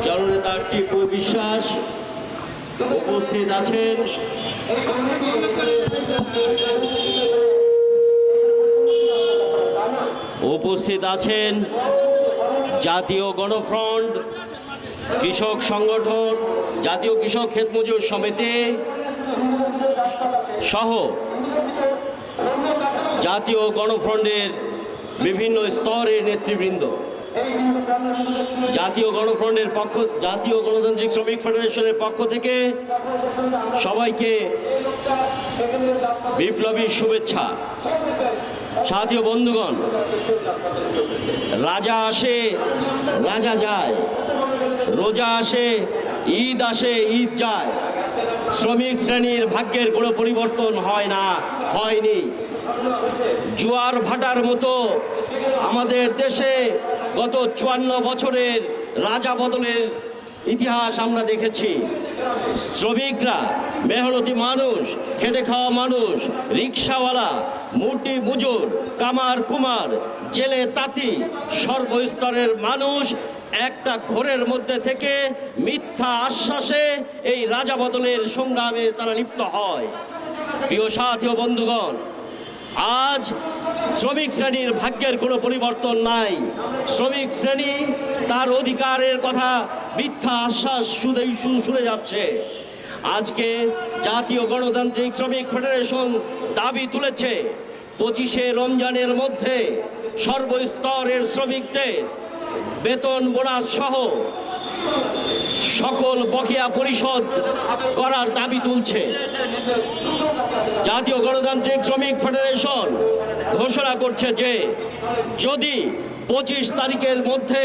জননেতা টিপু বিশ্বাস উপস্থিত আছেন। উপস্থিত আছেন জাতীয় গণফ্রন্ট, কৃষক সংগঠন, জাতীয় কৃষক ক্ষেত মজুর সমিতি সহ জাতীয় গণফ্রন্টের বিভিন্ন স্তরের নেতৃবৃন্দ। জাতীয় গণফ্রন্টের জাতীয় গণতান্ত্রিক শ্রমিক ফেডারেশনের পক্ষ থেকে সবাইকে বিপ্লবী শুভেচ্ছা। সাথী বন্ধুগণ, রাজা আসে রাজা যায়, রোজা আসে ঈদ আসে ঈদ যায়। শ্রমিক শ্রেণীর ভাগ্যের কোনো পরিবর্তন হয় না, হয়নি। জোয়ার ভাটার মতো আমাদের দেশে গত 54 বছরের রাজা বদলের ইতিহাস আমরা দেখেছি। শ্রমিকরা, মেহনতি মানুষ, খেটে খাওয়া মানুষ, রিক্সাওয়ালা, মুটি মুজুর, কামার কুমার, জেলে তাঁতি, সর্বস্তরের মানুষ একটা ঘোরের মধ্যে থেকে মিথ্যা আশ্বাসে এই রাজা বদলের সংগ্রামে তারা লিপ্ত হয়। প্রিয় সাথী ও বন্ধুগণ, আজ শ্রমিক শ্রেণীর ভাগ্যের কোনো পরিবর্তন নাই। শ্রমিক শ্রেণী তার অধিকারের কথা মিথ্যা আশ্বাস শুনে যাচ্ছে। আজকে জাতীয় গণতান্ত্রিক শ্রমিক ফেডারেশন দাবি তুলেছে 25শে রমজানের মধ্যে সর্বস্তরের শ্রমিকদের বেতন বোনাস সহ সকল বকেয়া পরিশোধ করার দাবি তুলছে। জাতীয় গণতান্ত্রিক শ্রমিক ফেডারেশন ঘোষণা করছে যে যদি 25 তারিখের মধ্যে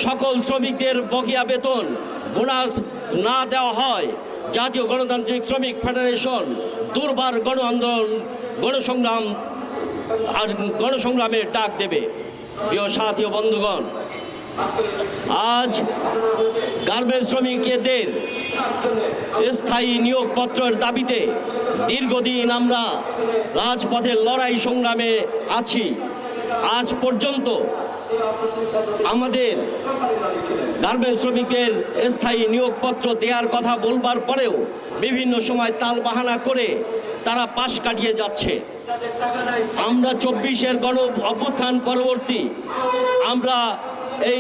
সকল শ্রমিকদের বকেয়া বেতন বোনাস না দেওয়া হয়, জাতীয় গণতান্ত্রিক শ্রমিক ফেডারেশন দুর্বার গণ আন্দোলন, গণসংগ্রামের ডাক দেবে। প্রিয় সাথী ও বন্ধুগণ, আজ গার্মেন্টস শ্রমিকদের স্থায়ী নিয়োগপত্রের দাবিতে দীর্ঘদিন আমরা রাজপথের লড়াই সংগ্রামে আছি। আজ পর্যন্ত আমাদের গার্মেন্টস শ্রমিকদের স্থায়ী নিয়োগপত্র দেওয়ার কথা বলবার পরেও বিভিন্ন সময় তালবাহানা করে তারা পাশ কাটিয়ে যাচ্ছে। আমরা 24-এর গণ অভ্যুত্থান পরবর্তী আমরা